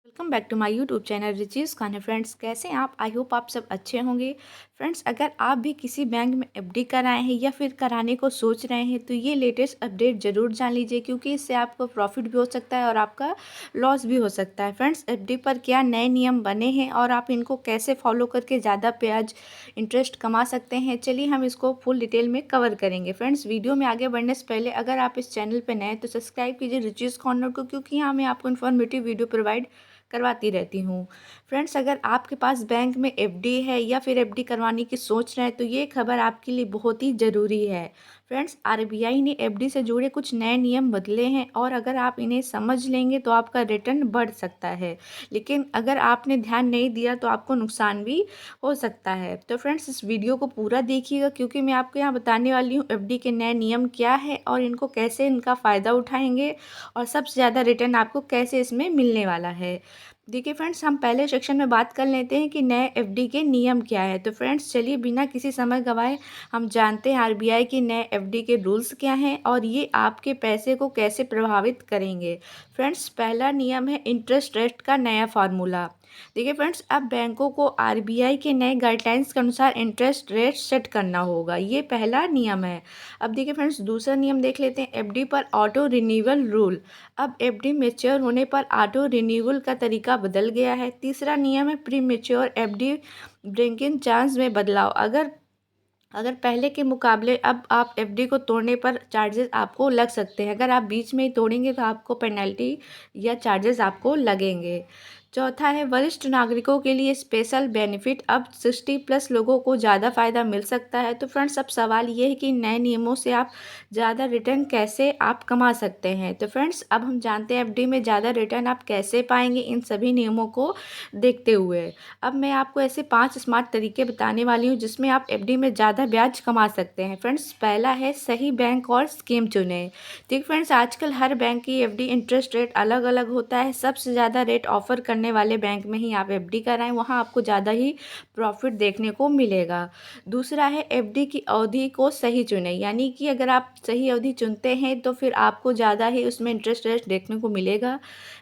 Welcome back to my YouTube channel रिचीज़ Khan. Friends, कैसे हैं आप? आई होप आप सब अच्छे होंगे। फ्रेंड्स, अगर आप भी किसी बैंक में एफडी कराए हैं या फिर कराने को सोच रहे हैं तो ये लेटेस्ट अपडेट ज़रूर जान लीजिए, क्योंकि इससे आपको प्रॉफिट भी हो सकता है और आपका लॉस भी हो सकता है। फ्रेंड्स, एफडी पर क्या नए नियम बने हैं और आप इनको कैसे फॉलो करके ज़्यादा ब्याज इंटरेस्ट कमा सकते हैं, चलिए हम इसको फुल डिटेल में कवर करेंगे। फ्रेंड्स, वीडियो में आगे बढ़ने से पहले अगर आप इस चैनल पर नए हैं तो सब्सक्राइब कीजिए रिचीज़ कॉर्नर को, क्योंकि यहाँ मैं आपको इन्फॉर्मेटिव वीडियो प्रोवाइड करवाती रहती हूँ। फ्रेंड्स, अगर आपके पास बैंक में एफडी है या फिर एफडी करवाने की सोच रहे हैं तो ये खबर आपके लिए बहुत ही ज़रूरी है। फ्रेंड्स, आरबीआई ने एफडी से जुड़े कुछ नए नियम बदले हैं और अगर आप इन्हें समझ लेंगे तो आपका रिटर्न बढ़ सकता है, लेकिन अगर आपने ध्यान नहीं दिया तो आपको नुकसान भी हो सकता है। तो फ्रेंड्स, इस वीडियो को पूरा देखिएगा, क्योंकि मैं आपको यहाँ बताने वाली हूँ एफडी के नए नियम क्या है और इनको कैसे इनका फ़ायदा उठाएंगे और सबसे ज़्यादा रिटर्न आपको कैसे इसमें मिलने वाला है। देखिए फ्रेंड्स, हम पहले सेक्शन में बात कर लेते हैं कि नए एफडी के नियम क्या है। तो फ्रेंड्स, चलिए बिना किसी समय गवाए हम जानते हैं आरबीआई के नए एफडी के रूल्स क्या हैं और ये आपके पैसे को कैसे प्रभावित करेंगे। फ्रेंड्स, पहला नियम है इंटरेस्ट रेट का नया फार्मूला। देखिए फ्रेंड्स, अब बैंकों को आरबीआई के नए गाइडलाइंस के अनुसार इंटरेस्ट रेट सेट करना होगा, ये पहला नियम है। अब देखिए फ्रेंड्स, दूसरा नियम देख लेते हैं, एफडी पर ऑटो रिन्यूअल रूल। अब एफडी मैच्योर होने पर ऑटो रिन्यूअल का तरीका बदल गया है। तीसरा नियम है premature FD breaking chance में बदलाव। अगर अगर पहले के मुकाबले अब आप एफडी को तोड़ने पर चार्जेस आपको लग सकते हैं। अगर आप बीच में ही तोड़ेंगे तो आपको पेनल्टी या चार्जेस आपको लगेंगे। चौथा है वरिष्ठ नागरिकों के लिए स्पेशल बेनिफिट। अब 60+ लोगों को ज़्यादा फ़ायदा मिल सकता है। तो फ्रेंड्स, अब सवाल ये है कि नए नियमों से आप ज़्यादा रिटर्न कैसे आप कमा सकते हैं। तो फ्रेंड्स, अब हम जानते हैं एफडी में ज़्यादा रिटर्न आप कैसे पाएंगे इन सभी नियमों को देखते हुए। अब मैं आपको ऐसे 5 स्मार्ट तरीके बताने वाली हूँ जिसमें आप एफडी में ज़्यादा ब्याज कमा सकते हैं। फ्रेंड्स, पहला है सही बैंक और स्कीम चुनें। देखिए फ्रेंड्स, आजकल हर बैंक की एफडी इंटरेस्ट रेट अलग अलग होता है। सबसे ज़्यादा रेट ऑफर करने वाले बैंक में ही आप एफडी कराएं, वहाँ आपको ज़्यादा ही प्रॉफिट देखने को मिलेगा। दूसरा है एफडी की अवधि को सही चुनें, यानी कि अगर आप सही अवधि चुनते हैं तो फिर आपको ज़्यादा ही उसमें इंटरेस्ट रेट देखने को मिलेगा।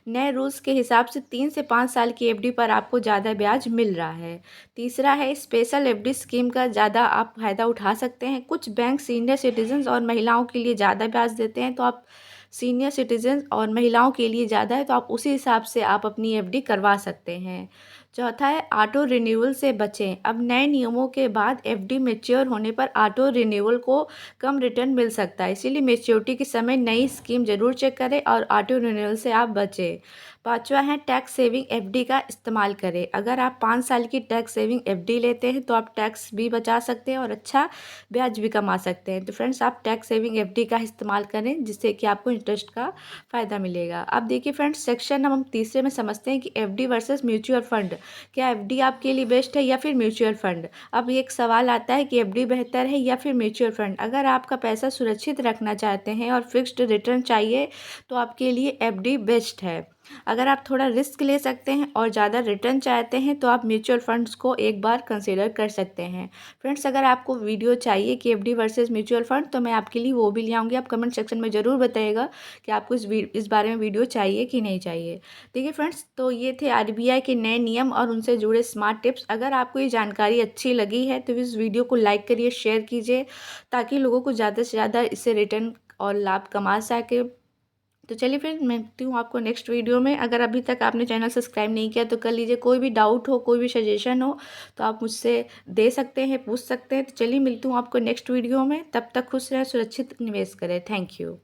नए रूल्स के हिसाब से 3 से 5 साल की एफडी पर आपको ज़्यादा ब्याज मिल रहा है। तीसरा है स्पेशल एफडी स्कीम का ज़्यादा आप फ़ायदा उठा सकते हैं। कुछ बैंक सीनियर सिटीजन्स और महिलाओं के लिए ज़्यादा ब्याज देते हैं, तो आप सीनियर सिटीजन और महिलाओं के लिए ज़्यादा है तो आप उसी हिसाब से आप अपनी एफडी करवा सकते हैं। चौथा है ऑटो रिन्यूअल से बचें। अब नए नियमों के बाद एफडी मैच्योर होने पर ऑटो रिन्यूअल को कम रिटर्न मिल सकता है, इसीलिए मैच्योरिटी के समय नई स्कीम जरूर चेक करें और ऑटो रिन्यूअल से आप बचें। पाँचवा है टैक्स सेविंग एफडी का इस्तेमाल करें। अगर आप 5 साल की टैक्स सेविंग एफडी लेते हैं तो आप टैक्स भी बचा सकते हैं और अच्छा ब्याज भी कमा सकते हैं। तो फ्रेंड्स, आप टैक्स सेविंग एफडी का इस्तेमाल करें जिससे कि आपको इंटरेस्ट का फ़ायदा मिलेगा। अब देखिए फ्रेंड्स, सेक्शन हम तीसरे में समझते हैं कि एफडी वर्सेस म्यूचुअल फंड। क्या एफडी आपके लिए बेस्ट है या फिर म्यूचुअल फंड? अब एक सवाल आता है कि एफडी बेहतर है या फिर म्यूचुअल फंड। अगर आपका पैसा सुरक्षित रखना चाहते हैं और फिक्स्ड रिटर्न चाहिए तो आपके लिए एफडी बेस्ट है। अगर आप थोड़ा रिस्क ले सकते हैं और ज़्यादा रिटर्न चाहते हैं तो आप म्यूचुअल फंड्स को एक बार कंसीडर कर सकते हैं। फ्रेंड्स, अगर आपको वीडियो चाहिए कि एफडी वर्सेस म्यूचुअल फंड तो मैं आपके लिए वो भी ले आऊँगी। आप कमेंट सेक्शन में ज़रूर बताइएगा कि आपको इस बारे में वीडियो चाहिए कि नहीं चाहिए। देखिए फ्रेंड्स, तो ये थे आरबीआई के नए नियम और उनसे जुड़े स्मार्ट टिप्स। अगर आपको ये जानकारी अच्छी लगी है तो इस वीडियो को लाइक करिए, शेयर कीजिए, ताकि लोगों को ज़्यादा से ज़्यादा इससे रिटर्न और लाभ कमा सके। तो चलिए फिर मिलती हूँ आपको नेक्स्ट वीडियो में। अगर अभी तक आपने चैनल सब्सक्राइब नहीं किया तो कर लीजिए। कोई भी डाउट हो, कोई भी सजेशन हो तो आप मुझसे दे सकते हैं, पूछ सकते हैं। तो चलिए मिलती हूँ आपको नेक्स्ट वीडियो में। तब तक खुश रहें, सुरक्षित निवेश करें। Thank you.